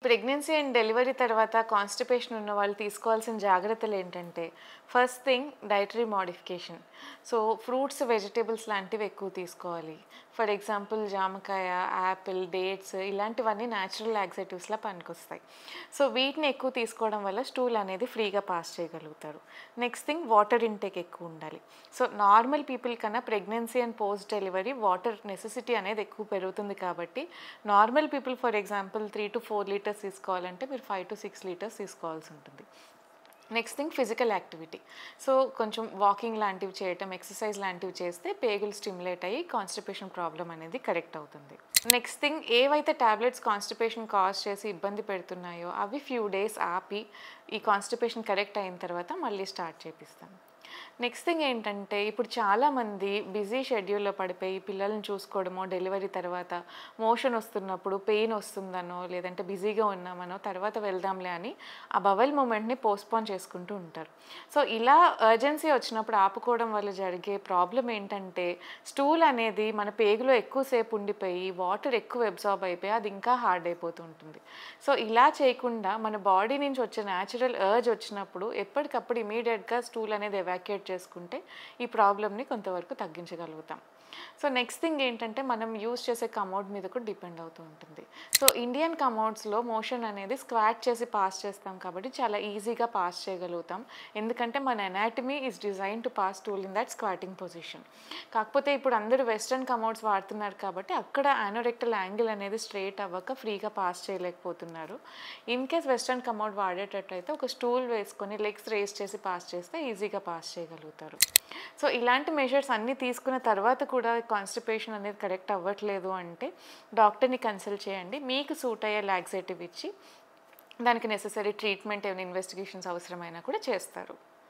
Pregnancy and delivery తర్వాత constipation ఉన్న వాళ్ళు తీసుకోవాల్సిన జాగ్రత్తలేంటంటే, first thing dietary modification. So, fruits, vegetables లాంటివి ఎక్కువ తీసుకోవాలి. ఫర్ ఎగ్జాంపుల్ జామకాయ, యాపిల్, డేట్స్ ఇలాంటివన్నీ న్యాచురల్ లాక్సేటివ్స్‌లా పనికొస్తాయి. సో, వీటిని ఎక్కువ తీసుకోవడం వల్ల స్టూల్ అనేది ఫ్రీగా పాస్ చేయగలుగుతారు. నెక్స్ట్ థింగ్ వాటర్ ఇంటేక్ ఎక్కువ ఉండాలి. సో, నార్మల్ పీపుల్ కన్నా pregnancy and post delivery water necessity అనేది ఎక్కువ పెరుగుతుంది కాబట్టి, normal people for example 3-4 litres తీసుకోవాలంటే మీరు 5-6 లీటర్స్ తీసుకోవాల్సి ఉంటుంది. Next thing physical activity. So, కొంచెం వాకింగ్ లాంటివి చేయటం, ఎక్సర్సైజ్ లాంటివి చేస్తే పేగులు స్టిమ్యులేట్ అయ్యి కాన్‌స్టిపేషన్ ప్రాబ్లమ్ అనేది కరెక్ట్ అవుతుంది. నెక్స్ట్ థింగ్ ఏవైతే టాబ్లెట్స్ కాన్‌స్టిపేషన్ కాజ్ చేసి ఇబ్బంది పెడుతున్నాయో అవి ఫ్యూ డేస్ ఆపి ఈ కాన్‌స్టిపేషన్ కరెక్ట్ అయిన తర్వాత మళ్ళీ స్టార్ట్ చేపిస్తాం. నెక్స్ట్ థింగ్ ఏంటంటే ఇప్పుడు చాలామంది బిజీ షెడ్యూల్‌లో పడిపోయి పిల్లల్ని చూసుకోవడమో, డెలివరీ తర్వాత మోషన్ వస్తున్నప్పుడు పెయిన్ వస్తుందనో, లేదంటే బిజీగా ఉన్నామనో తర్వాత వెళ్దాంలే అని ఆ బవెల్ మూమెంట్‌ని పోస్ట్‌పోన్ చేసుకుంటూ ఉంటారు. సో, ఇలా అర్జెన్సీ వచ్చినప్పుడు ఆపుకోవడం వల్ల జరిగే ప్రాబ్లమ్ ఏంటంటే స్టూల్ అనేది మన పేగులో ఎక్కువ సేపు ఉండిపోయి వాటర్ ఎక్కువ అబ్సార్బ్ అయిపోయి అది ఇంకా హార్డ్ అయిపోతూ ఉంటుంది. సో, ఇలా చేయకుండా మన బాడీ నుంచి వచ్చే న్యాచురల్ అర్జ్ వచ్చినప్పుడు ఎప్పటికప్పుడు ఇమ్మీడియేట్‌గా స్టూల్ అనేది ఎవాక్యుయేట్ చేసుకుంటే ఈ ప్రాబ్లమ్‌ని కొంతవరకు తగ్గించగలుగుతాం. సో, నెక్స్ట్ థింగ్ ఏంటంటే మనం యూజ్ చేసే కమోడ్ మీద కూడా డిపెండ్ అవుతూ ఉంటుంది. సో, ఇండియన్ కమోడ్స్‌లో మోషన్ అనేది స్క్వాట్ చేసి పాస్ చేస్తాం కాబట్టి చాలా ఈజీగా పాస్ చేయగలుగుతాం. ఎందుకంటే మన anatomy is design to pass stool in that squatting position. కాకపోతే ఇప్పుడు అందరూ వెస్టర్న్ కమోడ్స్ వాడుతున్నారు కాబట్టి అక్కడ యానోరెక్టల్ యాంగిల్ అనేది స్ట్రెయిట్ అవ్వక ఫ్రీగా పాస్ చేయలేకపోతున్నారు. ఇన్ కేస్ వెస్టర్న్ కమోడ్ వాడేటట్టయితే ఒక స్టూల్ వేసుకొని లెగ్స్ రేస్ చేసి పాస్ చేస్తే ఈజీగా పాస్ చేయగలుగుతారు. సో, ఇలాంటి మెజర్స్ అన్నీ తీసుకున్న తర్వాత కూడా కాన్‌స్టిపేషన్ అనేది కరెక్ట్ అవ్వట్లేదు అంటే డాక్టర్‌ని కన్సల్ట్ చేయండి. మీకు సూట్ అయ్యే లాక్సేటివ్ ఇచ్చి దానికి నెసెసరీ ట్రీట్మెంట్ ఏమైనా ఇన్వెస్టిగేషన్స్ అవసరమైనా కూడా చేస్తారు.